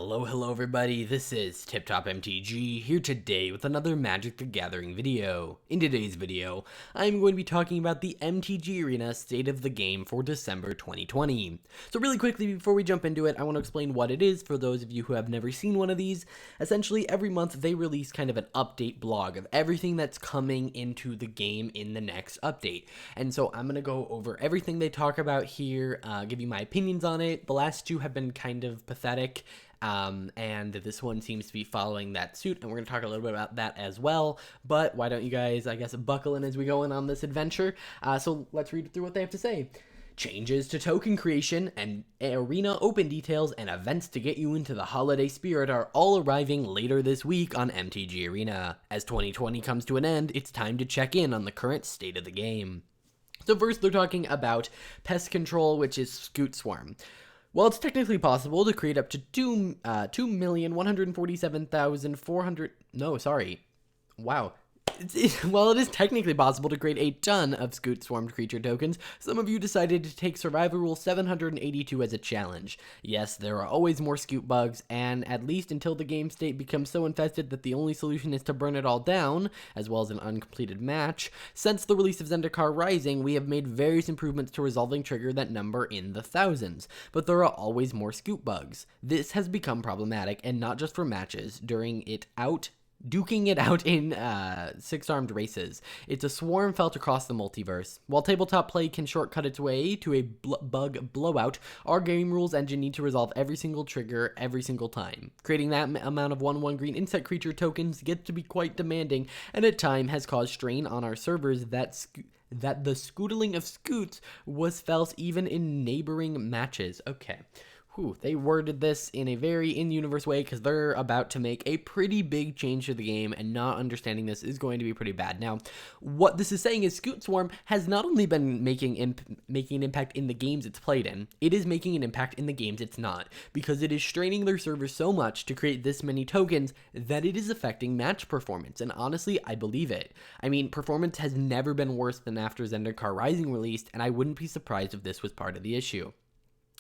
Hello everybody, this is Tip Top MTG here today with another Magic the Gathering video. In today's video, I'm going to be talking about the MTG Arena State of the Game for December 2020. So really quickly before we jump into it, I want to explain what it is for those of you who have never seen one of these. Essentially, every month they release kind of an update blog of everything that's coming into the game in the next update. And so I'm going to go over everything they talk about here, give you my opinions on it. The last two have been kind of pathetic. And this one seems to be following that suit, and we're going to talk a little bit about that as well. But why don't you guys, I guess, buckle in as we go in on this adventure. So let's read through what they have to say. Changes to token creation and Arena Open details and events to get you into the holiday spirit are all arriving later this week on MTG Arena. As 2020 comes to an end, it's time to check in on the current state of the game. So first, they're talking about pest control, which is Scoot Swarm. While it's technically possible to create up to 2,147,400... No, sorry. Wow. While it is technically possible to create a ton of Scoot Swarmed creature tokens, some of you decided to take Survival Rule 782 as a challenge. Yes, there are always more Scoot bugs, and at least until the game state becomes so infested that the only solution is to burn it all down, as well as an uncompleted match, since the release of Zendikar Rising, we have made various improvements to resolving trigger that number in the thousands, but there are always more Scoot bugs. This has become problematic, and not just for matches, duking it out in six-armed races. It's a swarm felt across the multiverse. While tabletop play can shortcut its way to a bug blowout, our game rules engine need to resolve every single trigger every single time. Creating that amount of 1/1 green insect creature tokens gets to be quite demanding, and at times has caused strain on our servers that the scootling of scoots was felt even in neighboring matches. Okay. Whew, they worded this in a very in-universe way because they're about to make a pretty big change to the game, and not understanding this is going to be pretty bad. Now, what this is saying is Scoot Swarm has not only been making an impact in the games it's played in, it is making an impact in the games it's not, because it is straining their servers so much to create this many tokens that it is affecting match performance, and honestly, I believe it. I mean, performance has never been worse than after Zendikar Rising released, and I wouldn't be surprised if this was part of the issue.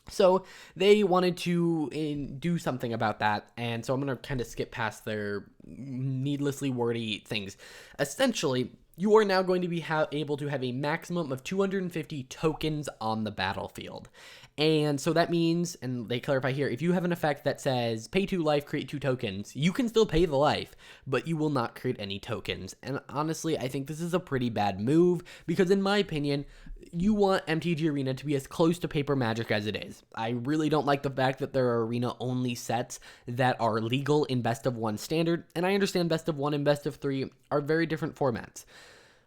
So they wanted to do something about that, and so I'm going to kind of skip past their needlessly wordy things. Essentially, you are now going to be able to have a maximum of 250 tokens on the battlefield. And so that means, and they clarify here, if you have an effect that says pay 2 life, create 2 tokens, you can still pay the life, but you will not create any tokens. And honestly, I think this is a pretty bad move, because in my opinion, you want MTG Arena to be as close to paper Magic as it is. I really don't like the fact that there are arena-only sets that are legal in Best of 1 standard, and I understand Best of 1 and Best of 3 are very different formats.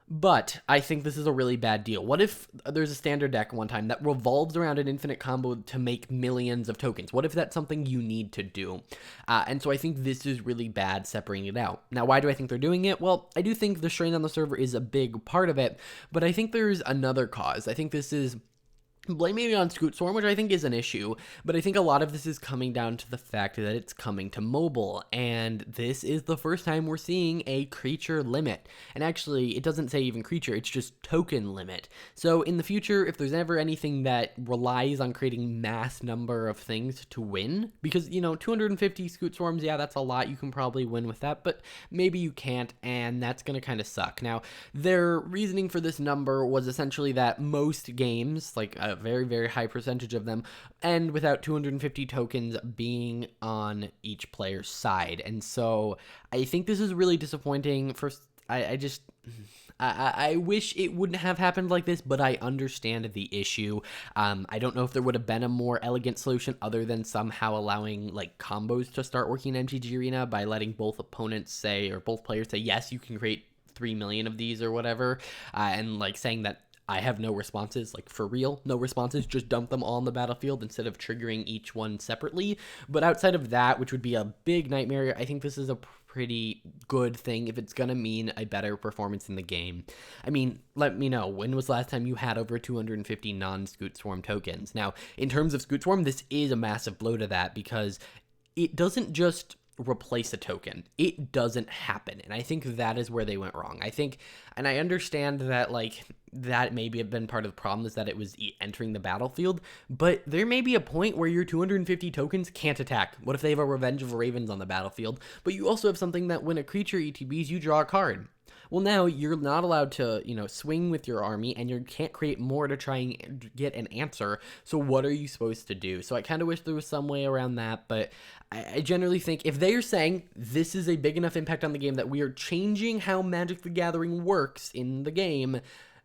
But I think this is a really bad deal. What if there's a standard deck one time that revolves around an infinite combo to make millions of tokens? What if that's something you need to do? And so I think this is really bad separating it out. Now, why do I think they're doing it? Well, I do think the strain on the server is a big part of it, but I think there's another cause. I think this is blaming it on Scoot Swarm, which I think is an issue, but I think a lot of this is coming down to the fact that it's coming to mobile, and this is the first time we're seeing a creature limit. And actually, it doesn't say even creature, it's just token limit. So in the future, if there's ever anything that relies on creating mass number of things to win, because, 250 Scoot Swarms, yeah, that's a lot, you can probably win with that, but maybe you can't, and that's gonna kind of suck. Now, their reasoning for this number was essentially that most games, like a very, very high percentage of them, end without 250 tokens being on each player's side. And so I think this is really disappointing. First, I wish it wouldn't have happened like this, but I understand the issue. I don't know if there would have been a more elegant solution other than somehow allowing combos to start working in MTG Arena by letting both opponents say, or both players say, yes, you can create 3 million of these or whatever, and saying that I have no responses, for real, no responses, just dump them all on the battlefield instead of triggering each one separately. But outside of that, which would be a big nightmare, I think this is a pretty good thing if it's going to mean a better performance in the game. I mean, let me know, when was the last time you had over 250 non-Scoot Swarm tokens? Now, in terms of Scoot Swarm, this is a massive blow to that, because it doesn't just replace a token. It doesn't happen. And I think that is where they went wrong. I think, and I understand that that maybe have been part of the problem, is that it was entering the battlefield, but there may be a point where your 250 tokens can't attack. What if they have a Revenge of Ravens on the battlefield, but you also have something that when a creature ETBs, you draw a card? Well, now you're not allowed to, swing with your army, and you can't create more to try and get an answer. So what are you supposed to do? So I kind of wish there was some way around that, but I generally think if they are saying this is a big enough impact on the game that we are changing how Magic the Gathering works in the game,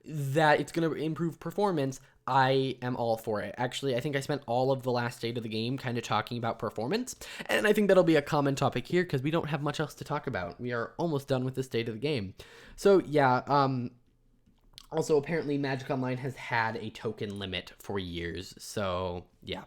that it's going to improve performance, I am all for it. Actually, I think I spent all of the last state of the game kind of talking about performance, and I think that'll be a common topic here because we don't have much else to talk about. We are almost done with the state of the game. So yeah, also apparently Magic Online has had a token limit for years, so yeah.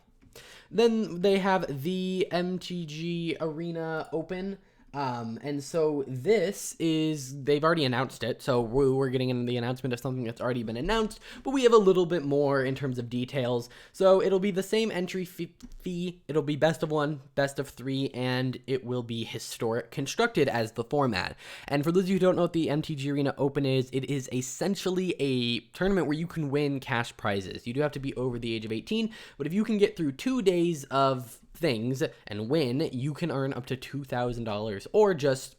Then they have the Mtg Arena Open. And so this is, they've already announced it, so we're getting into the announcement of something that's already been announced, but we have a little bit more in terms of details. So it'll be the same entry fee, it'll be best of 1, best of 3, and it will be historic constructed as the format. And for those of you who don't know what the Mtg Arena Open is, it is essentially a tournament where you can win cash prizes. You do have to be over the age of 18, but if you can get through 2 days of things and win, you can earn up to $2,000, or just,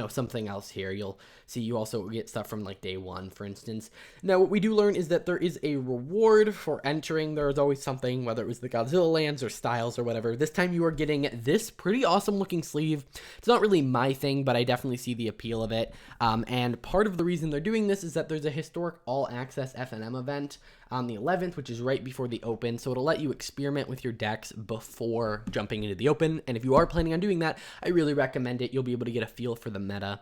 something else here. You'll see you also get stuff from like day 1, for instance. Now, what we do learn is that there is a reward for entering. There is always something, whether it was the Godzilla lands or styles or whatever. This time you are getting this pretty awesome looking sleeve. It's not really my thing, but I definitely see the appeal of it. And part of the reason they're doing this is that there's a historic all access FNM event on the 11th, which is right before the Open, so it'll let you experiment with your decks before jumping into the Open, and if you are planning on doing that, I really recommend it. You'll be able to get a feel for the meta.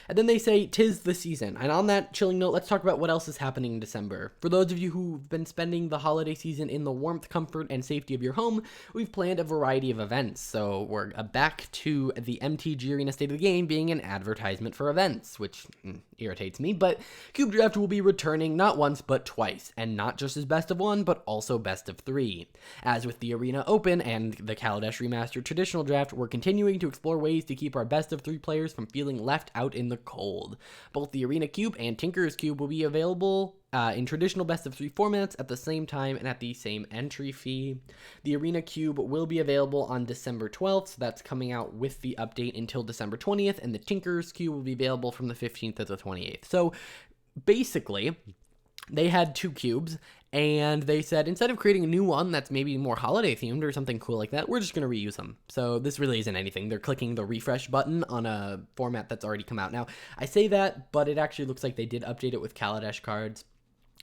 And then they say, 'tis the season. And on that chilling note, let's talk about what else is happening in December. For those of you who've been spending the holiday season in the warmth, comfort, and safety of your home, we've planned a variety of events. So we're back to the MTG Arena State of the Game being an advertisement for events, which irritates me. But Cube Draft will be returning not once, but twice. And not just as best of 1, but also best of 3. As with the Arena Open and the Kaladesh Remastered Traditional Draft, we're continuing to explore ways to keep our best of 3 players from feeling left out in the cold. Both the Arena Cube and Tinker's Cube will be available in traditional best of 3 formats at the same time and at the same entry fee. The Arena Cube will be available on December 12th, so that's coming out with the update until December 20th, and the Tinker's Cube will be available from the 15th to the 28th. So basically, they had 2 cubes, and they said, instead of creating a new one that's maybe more holiday themed or something cool like that, we're just going to reuse them. So this really isn't anything. They're clicking the refresh button on a format that's already come out. Now, I say that, but it actually looks like they did update it with Kaladesh cards.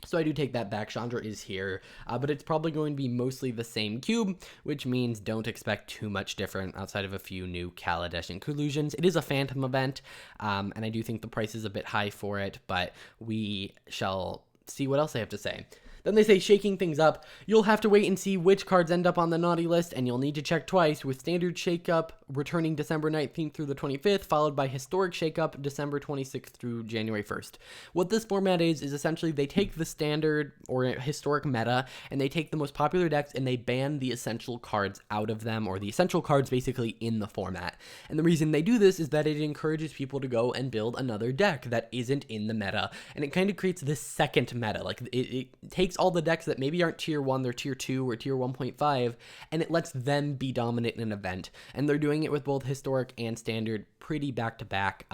So I do take that back. Chandra is here, but it's probably going to be mostly the same cube, which means don't expect too much different outside of a few new Kaladesh inclusions. It is a Phantom event, and I do think the price is a bit high for it, but we shall see what else I have to say. Then they say, shaking things up, you'll have to wait and see which cards end up on the naughty list, and you'll need to check twice, with Standard Shakeup returning December 19th through the 25th, followed by Historic Shakeup December 26th through January 1st. What this format is essentially they take the Standard or Historic meta, and they take the most popular decks, and they ban the essential cards out of them, or the essential cards basically in the format. And the reason they do this is that it encourages people to go and build another deck that isn't in the meta, and it kind of creates this second meta. Like, it takes all the decks that maybe aren't tier 1, they're tier 2 or tier 1.5, and it lets them be dominant in an event. And they're doing it with both Historic and Standard pretty back to back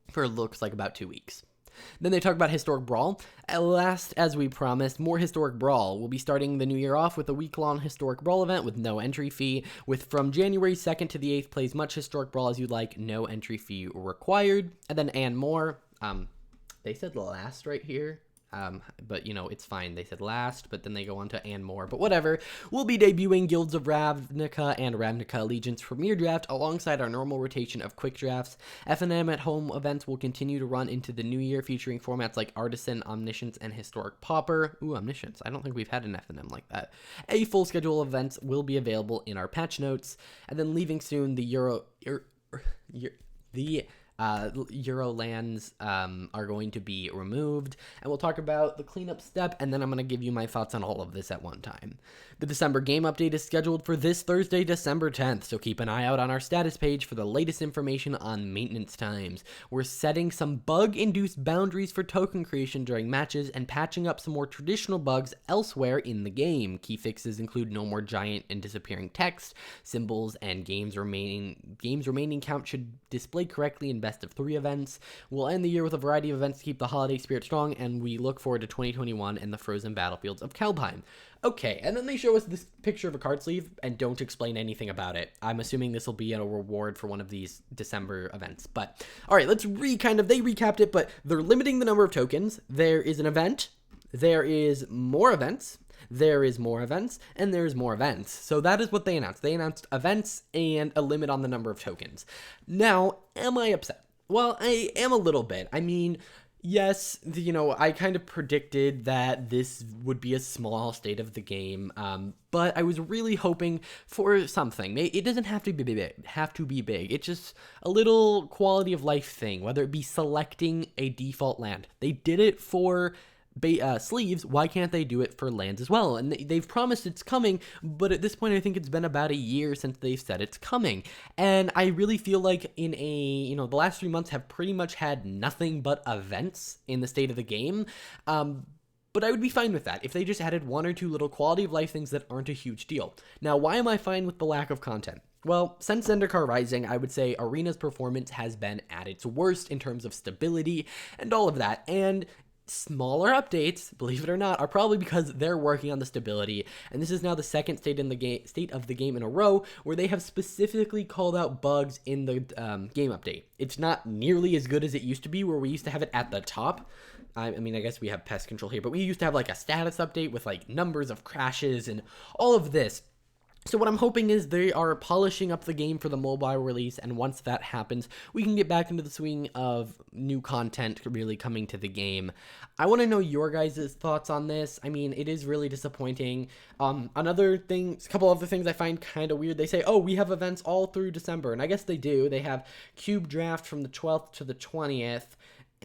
for looks like about 2 weeks. Then they talk about Historic Brawl. At last, as we promised, more Historic Brawl. We'll be starting the new year off with a week-long Historic Brawl event with no entry fee, with from January 2nd to the 8th, play as much Historic Brawl as you'd like, no entry fee required. And then and more. They said last right here. But it's fine. They said last, but then they go on to and more, but whatever. We'll be debuting Guilds of Ravnica and Ravnica Allegiance Premier Draft alongside our normal rotation of quick drafts. FNM at home events will continue to run into the new year, featuring formats like Artisan, Omniscience, and Historic Pauper. Ooh, Omniscience. I don't think we've had an FNM like that. A full schedule of events will be available in our patch notes, and then leaving soon, the Euro lands are going to be removed, and we'll talk about the cleanup step, and then I'm going to give you my thoughts on all of this at one time. The December game update is scheduled for this Thursday, December 10th, so keep an eye out on our status page for the latest information on maintenance times. We're setting some bug-induced boundaries for token creation during matches and patching up some more traditional bugs elsewhere in the game. Key fixes include no more giant and disappearing text, symbols, and games remaining count should display correctly in best of 3 events. We'll end the year with a variety of events to keep the holiday spirit strong, and we look forward to 2021 and the frozen battlefields of Kaldheim. Okay, and then they show us this picture of a card sleeve and don't explain anything about it. I'm assuming this will be a reward for one of these December events. But, alright, let's they recapped it, but they're limiting the number of tokens. There is an event, there is more events, there is more events, and there's more events. So that is what they announced. They announced events and a limit on the number of tokens. Now, am I upset? Well, I am a little bit. I mean, yes, I kind of predicted that this would be a small state of the game, but I was really hoping for something. It doesn't have to be big. It's just a little quality of life thing, whether it be selecting a default land. They did it for sleeves. Why can't they do it for lands as well? And they've promised it's coming, but at this point I think it's been about a year since they've said it's coming, and I really feel like the last 3 months have pretty much had nothing but events in the state of the game. But I would be fine with that if they just added 1 or 2 little quality of life things that aren't a huge deal. Now, why am I fine with the lack of content? Well, since Zendikar Rising, I would say Arena's performance has been at its worst in terms of stability and all of that, and smaller updates, believe it or not, are probably because they're working on the stability, and this is now the second state of the game in a row where they have specifically called out bugs in the game update. It's not nearly as good as it used to be, where we used to have it at the top. I mean, I guess we have pest control here, but we used to have like a status update with like numbers of crashes and all of this. So what I'm hoping is they are polishing up the game for the mobile release, and once that happens, we can get back into the swing of new content really coming to the game. I want to know your guys' thoughts on this. I mean, it is really disappointing. A couple other things I find kind of weird. They say, oh, we have events all through December, and I guess they do. They have Cube Draft from the 12th to the 20th.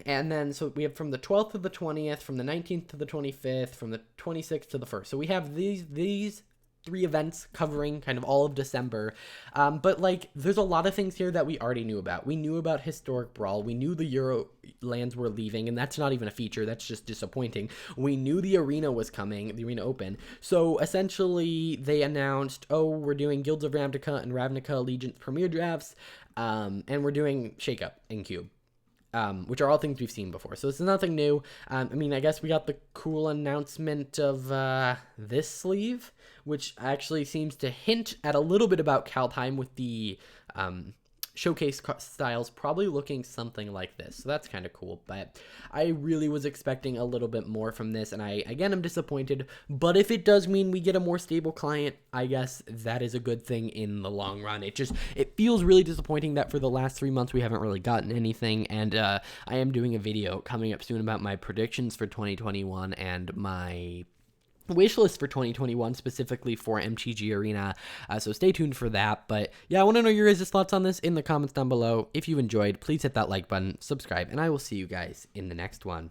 And then, so we have from the 12th to the 20th, from the 19th to the 25th, from the 26th to the 1st. So we have these 3 events covering kind of all of December, but like there's a lot of things here that we already knew about. We knew about Historic Brawl, we knew the Euro lands were leaving, and that's not even a feature, that's just disappointing. We knew the Arena was coming, the Arena Open, so essentially they announced, oh, we're doing Guilds of Ravnica and Ravnica Allegiance Premier Drafts, and we're doing Shakeup in Cube. Which are all things we've seen before. So this is nothing new. I mean, I guess we got the cool announcement of this sleeve, which actually seems to hint at a little bit about Kaldheim with the showcase styles probably looking something like this. So that's kind of cool, but I really was expecting a little bit more from this, and again, I'm disappointed, but if it does mean we get a more stable client, I guess that is a good thing in the long run. It feels really disappointing that for the last 3 months we haven't really gotten anything, and I am doing a video coming up soon about my predictions for 2021 and my wishlist for 2021 specifically for MTG Arena, so stay tuned for that. But yeah, I want to know your guys' thoughts on this in the comments down below. If you enjoyed, please hit that like button, subscribe, and I will see you guys in the next one.